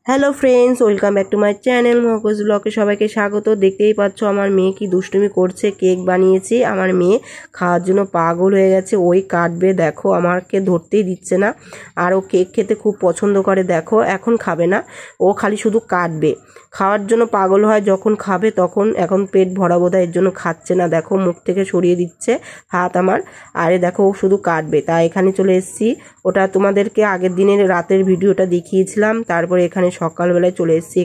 Hello friends, welcome back to my channel মহকুজ ব্লগে সবাইকে স্বাগত। দেখতেই পাচ্ছ আমার মেয়ে কি দুষ্টুমি করছে। কেক বানিয়েছি, আমার মেয়ে খাওয়ার জন্য পাগল হয়ে গেছে। ওই কাটবে, দেখো আমাকে ধরতেই দিচ্ছে না। আর ও কেক খেতে খুব পছন্দ করে, দেখো এখন খাবে না, ও খালি শুধু কাটবে। খাওয়ার জন্য পাগল হয় যখন খাবে তখন। এখন পেট ভরা বোধ হয়, এর জন্য খাচ্ছে না, দেখো মুখ থেকে সরিয়ে দিচ্ছে হাত আমার। আরে দেখো ও শুধু কাটবে। তাই এখানে চলে এসেছি। ওটা তোমাদেরকে আগের দিনের রাতের ভিডিওটা দেখিয়েছিলাম। তারপরে এখানে সকালবেলায় চলে এসেছি।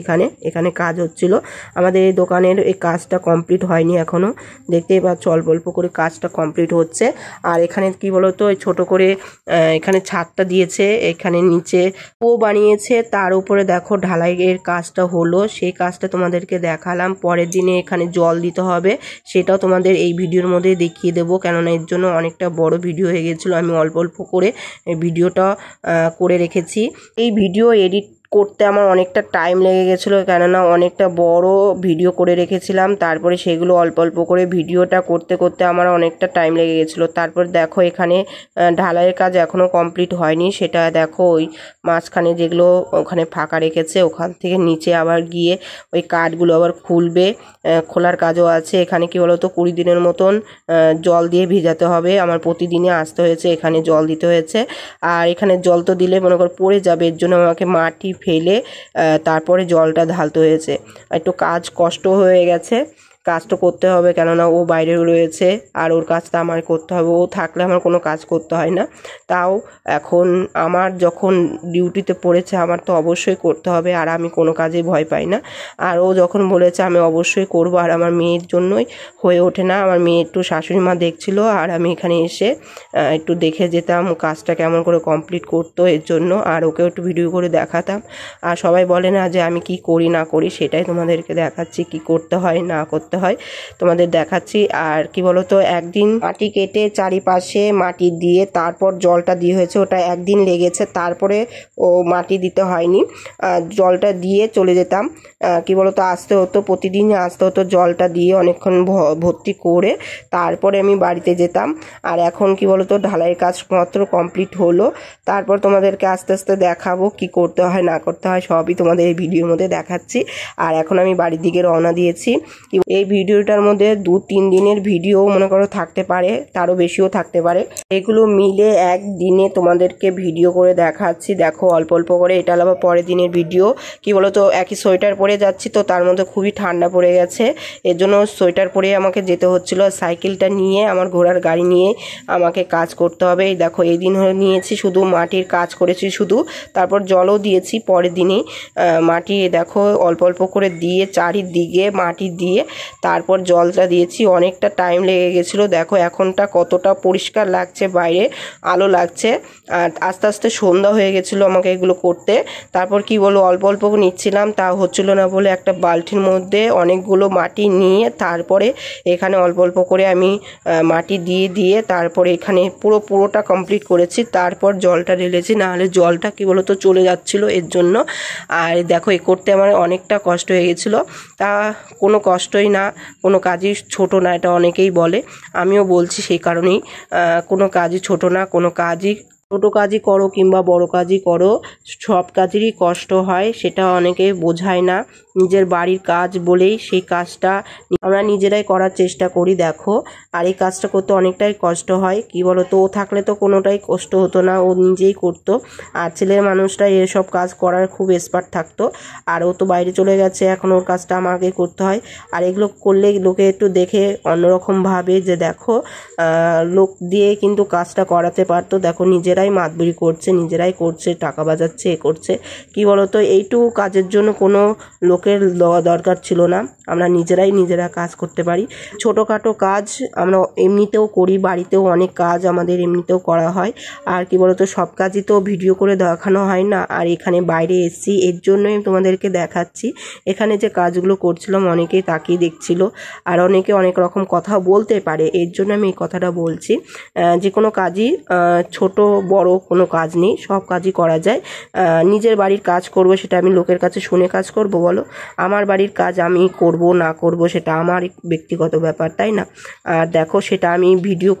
এখানে কাজ হচ্ছিল আমাদের এই দোকানের। এই কাজটা কমপ্লিট হয়নি এখনো, দেখতেই পাচ্ছ অল্প অল্প করে কাজটা কমপ্লিট হচ্ছে। আর এখানে কি বলতো, ছোট করে এখানে ছাদটা দিয়েছে, এখানে নিচে ও বানিয়েছে, তার উপরে দেখো ঢালাইয়ের কাজটা হলো। সেই কাজটা তোমাদেরকে দেখালাম। পরের দিনে এখানে জল দিতে হবে, সেটাও তোমাদের এই ভিডিওর মধ্যে দেখিয়ে দেবো, কেননা এর জন্য অনেকটা বড় ভিডিও হয়ে গেছিলো। আমি অল্প অল্প করে ভিডিওটা করে রেখেছি। এই ভিডিও এডিট করতে আমার অনেকটা টাইম লেগে গেছিলো, কেননা অনেকটা বড় ভিডিও করে রেখেছিলাম। তারপরে সেগুলো অল্প অল্প করে ভিডিওটা করতে করতে আমার অনেকটা টাইম লেগে গেছিলো। তারপর দেখো এখানে ঢালাইয়ের কাজ এখনও কমপ্লিট হয়নি, সেটা দেখো ওই মাঝখানে যেগুলো ওখানে ফাঁকা রেখেছে, ওখান থেকে নিচে আবার গিয়ে ওই কাঠগুলো আবার খুলবে, খোলার কাজও আছে। এখানে কি বলতো 20 দিনের মতন জল দিয়ে ভিজাতে হবে। আমার প্রতিদিনই আসতে হয়েছে, এখানে জল দিতে হয়েছে। আর এখানে জল তো দিলে মনে কর পড়ে যাবে, এর জন্য আমাকে মাটি ফেলে তারপরে জলটা ঢালতে হয়েছে। একটু কাজ কষ্ট হয়ে গেছে, কাজটা করতে হবে, কেননা ও বাইরে রয়েছে আর ওর কাজটা আমার করতে হবে। ও থাকলে আমার কোনো কাজ করতে হয় না। তাও এখন আমার যখন ডিউটিতে পড়েছে, আমার তো অবশ্যই করতে হবে, আর আমি কোনো কাজে ভয় পাই না। আর ও যখন বলেছে আমি অবশ্যই করব। আর আমার মেয়ের জন্যই হয়ে ওঠে না। আমার মেয়ে একটু শাশুড়ি মা দেখছিল, আর আমি এখানে এসে একটু দেখে যেতাম কাজটা কেমন করে কমপ্লিট করতো, এর জন্য। আর ওকেও একটু ভিডিও করে দেখাতাম। আর সবাই বলে না যে আমি কি করি না করি, সেটাই তোমাদেরকে দেখাচ্ছি, কি করতে হয় না করতে হয় তোমাদের দেখাচ্ছি। আর কি বলতো, একদিন মাটি কেটে চারিপাশে মাটি দিয়ে তারপর জলটা দিয়ে হয়েছে, ওটা একদিন লেগেছে। তারপরে ও মাটি দিতে হয়নি, জলটা দিয়ে চলে যেতাম। কি বলতো, আসতে হতো, প্রতিদিন আসতে হতো, জলটা দিয়ে অনেকক্ষণ ভর্তি করে তারপরে আমি বাড়িতে যেতাম। আর এখন কি বলতো, ঢালাইয়ের কাজ মাত্র কমপ্লিট হলো, তারপর তোমাদেরকে আস্তে আস্তে দেখাবো কি করতে হয় না করতে হয়, সবই তোমাদের এই ভিডিওর মধ্যে দেখাচ্ছি। আর এখন আমি বাড়ির দিকে রওনা দিয়েছি। এই ভিডিওটার মধ্যে 2-3 দিনের ভিডিও মনে করো থাকতে পারে, তারও বেশিও থাকতে পারে। এগুলো মিলে একদিনে তোমাদেরকে ভিডিও করে দেখাচ্ছি। দেখো অল্প অল্প করে, এটা আবার পরের দিনের ভিডিও। কি বলতো, একই সোয়েটার পরে যাচ্ছি তো, তার মধ্যে খুবই ঠান্ডা পড়ে গেছে, এর জন্য সোয়েটার পরে আমাকে যেতে হচ্ছিল। সাইকেলটা নিয়ে, আমার ঘোড়ার গাড়ি নিয়ে আমাকে কাজ করতে হবে। এই দেখো এই দিন নিয়েছি, শুধু মাটির কাজ করেছি শুধু, তারপর জলও দিয়েছি পরের দিনেই। মাটি দেখো অল্প অল্প করে দিয়ে চারিদিকে মাটি দিয়ে তারপর জলটা দিয়েছি। অনেকটা টাইম লেগে গেছিলো। দেখো এখনটা কতটা পরিষ্কার লাগছে, বাইরে আলো লাগছে। আর আস্তে আস্তে সন্ধ্যা হয়ে গেছিলো আমাকে এগুলো করতে। তারপর কি বলো, অল্প অল্প নিচ্ছিলাম, তা হচ্ছিল না বলে একটা বালতির মধ্যে অনেকগুলো মাটি নিয়ে তারপরে এখানে অল্প অল্প করে আমি মাটি দিয়ে দিয়ে তারপরে এখানে পুরোটা কমপ্লিট করেছি। তারপর জলটা ঢেলেছি, নাহলে জলটা কি বলতো চলে যাচ্ছিল, এর জন্য। আর দেখো এ করতে আমার অনেকটা কষ্ট হয়ে গেছিলো। তা কোনো কষ্টই না, কোনো কাজই ছোট না, এটা অনেকেই বলে, আমিও বলছি সেই কারণেই। কোনো কাজই ছোট না, কোনো কাজই ছোটো কাজই করো কিংবা বড় কাজই করো, সব কাজেরই কষ্ট হয়, সেটা অনেকে বোঝায় না। নিজের বাড়ির কাজ বলেই সেই কাজটা আমরা নিজেরাই করার চেষ্টা করি, দেখো। আর এই কাজটা করতে অনেকটাই কষ্ট হয়। কি বলো তো, ও থাকলে তো কোনোটাই কষ্ট হতো না, ও নিজেই করতো। আর ছেলের মানুষটা এসব কাজ করার খুব এক্সপার্ট থাকতো। আর ও তো বাইরে চলে গেছে, এখন ওর কাজটা আমাকে করতে হয়। আর এগুলো করলে লোকে একটু দেখে অন্যরকম ভাবে যে দেখো লোক দিয়ে কিন্তু কাজটা করাতে পারতো। দেখো নিজেরাই মাতবরি করছে, নিজেরাই করছে, টাকা বাজাচ্ছে, এ করছে। কি বলতো, এইটুকু কাজের জন্য কোনো লোকের দরকার ছিল না, আমরা নিজেরা কাজ করতে পারি। ছোটোখাটো কাজ আমরা এমনিতেও করি, বাড়িতেও অনেক কাজ আমাদের এমনিতেও করা হয়। আর কি বলতো, সব কাজই তো ভিডিও করে দেখানো হয় না। আর এখানে বাইরে এসেছি, এর জন্যই তোমাদেরকে দেখাচ্ছি। এখানে যে কাজগুলো করছিলাম অনেকেই তাকিয়ে দেখছিল, আর অনেকে অনেক রকম কথা বলতে পারে, এর জন্য আমি এই কথাটা বলছি। যে কোনো কাজই ছোট বড় কোনো কাজ নেই, সব কাজই করা যায়। নিজের বাড়ির কাজ করব, সেটা আমি লোকের কাছে শুনে কাজ করব বলো? আমার বাড়ির কাজ আমি করব না করব সেটা আমার ব্যক্তিগত ব্যাপার, তাই না? আর দেখো সেটা আমি ভিডিও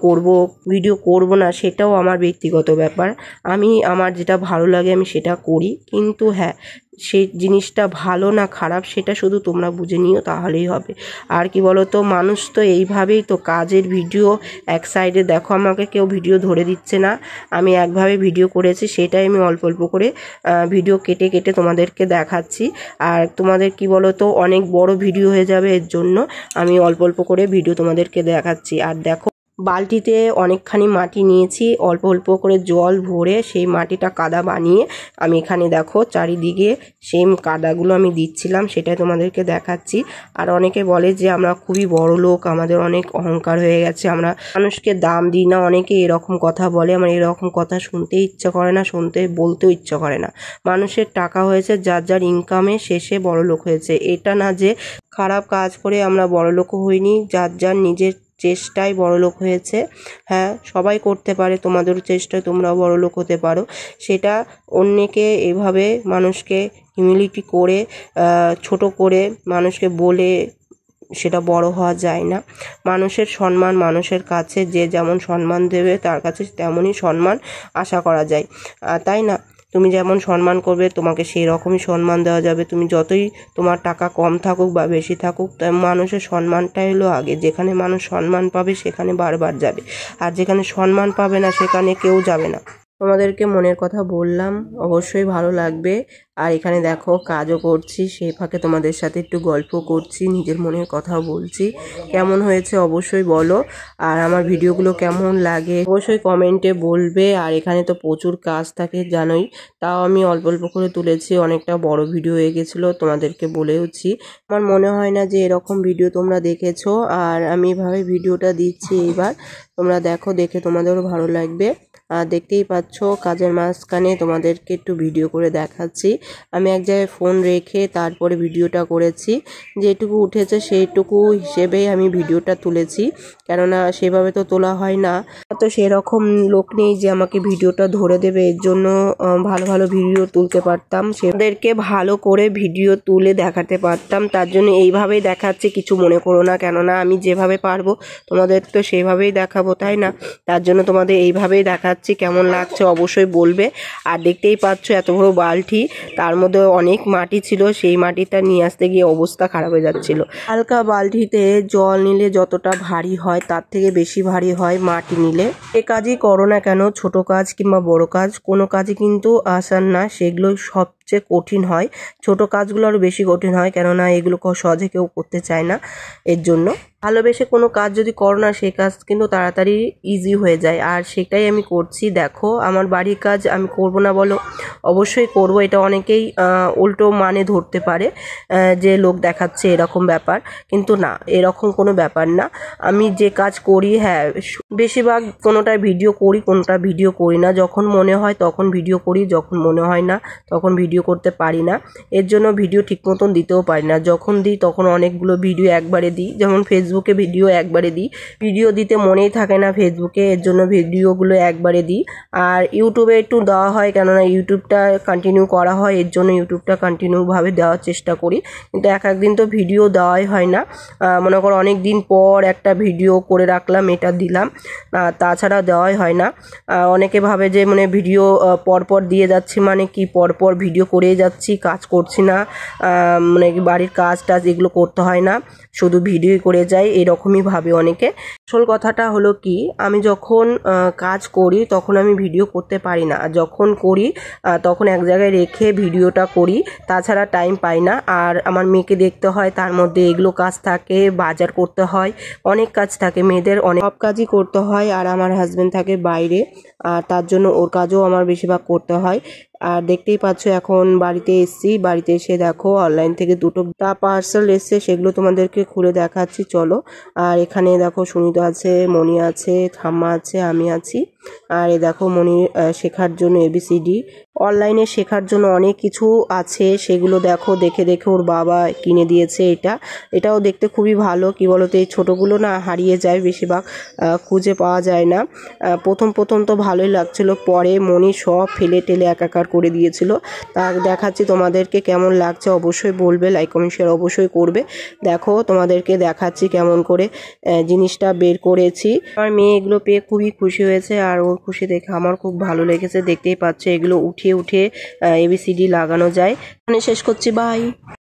করব না সেটাও আমার ব্যক্তিগত ব্যাপার। আমি আমার যেটা ভালো লাগে আমি সেটা করি। কিন্তু হ্যাঁ, সেই জিনিসটা ভালো না খারাপ সেটা শুধু তোমরা বুঝে নিও, তাহলেই হবে। আর কি বলো তো, মানুষ তো এইভাবেই তো, কাজের ভিডিও এক সাইডে দেখো আমাকে কেউ ভিডিও ধরে দিচ্ছে না, আমি একভাবে ভিডিও করেছি, সেটাই আমি অল্প অল্প করে ভিডিও কেটে কেটে তোমাদেরকে দেখাচ্ছি। আর তোমাদের কি বলো তো, অনেক বড় ভিডিও হয়ে যাবে, এর জন্য আমি অল্প অল্প করে ভিডিও তোমাদেরকে দেখাচ্ছি। আর দেখো বালতিতে অনেকখানি মাটি নিয়েছি, অল্প অল্প করে জল ভরে সেই মাটিটা কাদা বানিয়ে আমি এখানে দেখো চারিদিকে সেম কাদাগুলো আমি দিচ্ছিলাম, সেটাই তোমাদেরকে দেখাচ্ছি। আর অনেকে বলে যে আমরা খুবই বড় লোক, আমাদের অনেক অহংকার হয়ে গেছে, আমরা মানুষকে দাম দিই না, অনেকে এরকম কথা বলে। আমার এরকম কথা শুনতেই ইচ্ছা করে না, বলতেও ইচ্ছা করে না। মানুষের টাকা হয়েছে, যার যার ইনকামে শেষে বড় লোক হয়েছে, এটা না যে খারাপ কাজ করে আমরা বড় লোক হইনি, যার যার নিজের চেষ্টায় বড়লোক হয়েছে। হ্যাঁ, সবাই করতে পারে, তোমাদেরও চেষ্টায় তোমরাও বড়লোক হতে পারো। সেটা অন্যকে এভাবে মানুষকে হিউমিলিটি করে ছোট করে মানুষকে বলে সেটা বড় হওয়া যায় না। মানুষের সম্মান মানুষের কাছে যে যেমন সম্মান দেবে তার কাছে তেমনই সম্মান আশা করা যায়, তাই না? তুমি যেমন সম্মান করবে তোমাকে সেই রকমই সম্মান দেওয়া যাবে। তুমি যতই তোমার টাকা কম থাকুক বা বেশি থাকুক, মানুষের সম্মানটাই হলো আগে। যেখানে মানুষ সম্মান পাবে সেখানে বারবার যাবে, আর যেখানে সম্মান পাবে না সেখানে কেউ যাবে না। তোমাদেরকে মনের কথা বললাম, অবশ্যই ভালো লাগবে। আর এখানে দেখো কাজও করছি, সেই ফাঁকে তোমাদের সাথে একটু গল্প করছি, নিজের মনের কথা বলছি। কেমন হয়েছে অবশ্যই বলো, আর আমার ভিডিওগুলো কেমন লাগে অবশ্যই কমেন্টে বলবে। আর এখানে তো প্রচুর কাজ থাকে জানোই, তাও আমি অল্প অল্প করে তুলেছি, অনেকটা বড় ভিডিও হয়ে গেছিলো, তোমাদেরকে বলেওছি। আমার মনে হয় না যে এরকম ভিডিও তোমরা দেখেছো, আর আমি এভাবে ভিডিওটা দিচ্ছি এইবার, তোমরা দেখো, দেখে তোমাদেরও ভালো লাগবে। আর দেখতেই পাচ্ছ কাজের মাঝখানে তোমাদেরকে একটু ভিডিও করে দেখাচ্ছি। আমি এক জায়গায় ফোন রেখে তারপরে ভিডিওটা করেছি, যেটুকু উঠেছে সেইটুকু হিসেবেই আমি ভিডিওটা তুলেছি, কেননা সেভাবে তো তোলা হয় না, তো সেরকম লোক নেই যে আমাকে ভিডিওটা ধরে দেবে। এর জন্য ভালো ভালো ভিডিও তুলতে পারতাম, সেদেরকে ভালো করে ভিডিও তুলে দেখাতে পারতাম, তার জন্য এইভাবেই দেখাচ্ছি, কিছু মনে করো না। কেননা আমি যেভাবে পারবো তোমাদের তো সেভাবেই দেখাবো, তাই না? তার জন্য তোমাদের এইভাবেই দেখাচ্ছি। কেমন লাগছে অবশ্যই বলবে। আর দেখতেই পাচ্ছ এত বড় বালতি, তার মধ্যে অনেক মাটি ছিল, সেই মাটিটা নিয়ে আসতে গিয়ে অবস্থা খারাপ হয়ে যাচ্ছিল। হালকা বালতিতে জল নিলে যতটা ভারী হয় তার থেকে বেশি ভারী হয় মাটি নিলে। এ কাজই করো না কেন, ছোট কাজ কিংবা বড় কাজ, কোনো কাজই কিন্তু আসান না, সেগুলো সবচেয়ে কঠিন হয়। ছোট কাজগুলো আরও বেশি কঠিন হয়, কেননা এগুলো সহজে কেউ করতে চায় না। এর জন্য ভালোবেসে কোনো কাজ যদি করো না, সেই কাজ কিন্তু তাড়াতাড়ি ইজি হয়ে যায়, আর সেটাই আমি করছি। দেখো আমার বাড়ির কাজ আমি করব না বলো, অবশ্যই করব। এটা অনেকেই উল্টো মানে ধরতে পারে যে লোক দেখাচ্ছে এরকম ব্যাপার, কিন্তু না, এরকম কোনো ব্যাপার না। আমি যে কাজ করি, হ্যাঁ বেশিরভাগ কোনোটা ভিডিও করি, কোনোটা ভিডিও করি না। যখন মনে হয় তখন ভিডিও করি, যখন মনে হয় না তখন ভিডিও করতে পারি না। এর জন্য ভিডিও ঠিক মতন দিতেও পারি না। যখন দিই তখন অনেকগুলো ভিডিও একবারে দিই, যেমন ফেসবুকে ভিডিও একবারে দিই, ভিডিও দিতে মনেই থাকে না ফেসবুকে, এর জন্য ভিডিওগুলো একবারে দিই। আর ইউটিউবে একটু দেওয়া হয়, কেননা ইউটিউবটা কন্টিনিউ করা হয়, এর জন্য ইউটিউবটা কন্টিনিউভাবে দেওয়ার চেষ্টা করি, কিন্তু এক একদিন তো ভিডিও দেওয়াই হয় না। মনে করো অনেক দিন পর একটা ভিডিও করে রাখলাম, এটা দিলাম, তাছাড়া দেওয়াই হয় না। অনেকে ভাবে যে মানে ভিডিও পরপর দিয়ে যাচ্ছি মানে কি, পরপর ভিডিও করেই যাচ্ছি, কাজ করছি না, মানে বাড়ির কাজ টাজ এগুলো করতে হয় না, শুধু ভিডিও করে যাই, এরকমই ভাবে অনেকে। আসল কথাটা হলো কি, আমি যখন কাজ করি তখন আমি ভিডিও করতে পারি না, আর যখন করি তখন এক জায়গায় রেখে ভিডিওটা করি, তাছাড়া টাইম পাই না। আর আমার মেয়েকে দেখতে হয়, তার মধ্যে এগুলো কাজ থাকে, বাজার করতে হয়, অনেক কাজ থাকে, মেয়েদের অনেক সব কাজই করতে হয়। আর আমার হাজব্যান্ড থাকে বাইরে, আর তার জন্য ওর কাজও আমার বেশিরভাগ করতে হয়। আর দেখতেই পাচ্ছ এখন বাড়িতে এসছি, বাড়িতে এসে দেখো অনলাইন থেকে দুটো পার্সেল এসছে, সেগুলো তোমাদেরকে খুলে দেখাচ্ছি, চলো। আর এখানে দেখো সুনিতা আছে, মণি আছে, ঠাম্মা আছে, আমি আছি। আর এ দেখো মণি শেখার জন্য ABCD অনলাইনে শেখার জন্য অনেক কিছু আছে, সেগুলো দেখো, দেখে দেখে ওর বাবা কিনে দিয়েছে। এটাও দেখতে খুবই ভালো। কি বলতো, এই ছোটোগুলো না হারিয়ে যায়, বেশিরভাগ খুঁজে পাওয়া যায় না। প্রথম তো ভালোই লাগছিল, পরে মনি সব ফেলে টেলে একাকার করে দিয়েছিল। তা দেখাচ্ছি তোমাদেরকে, কেমন লাগছে অবশ্যই বলবে, লাইক কমেন্ট শেয়ার অবশ্যই করবে। দেখো তোমাদেরকে দেখাচ্ছি কেমন করে জিনিসটা বের করেছি। আমার মেয়ে এগুলো পেয়ে খুবই খুশি হয়েছে, আর ওর খুশি দেখে আমার খুব ভালো লেগেছে। দেখতেই পাচ্ছে এগুলো উঠিয়ে উঠিয়ে ABCD লাগানো যায়। শেষ করছি, বাই।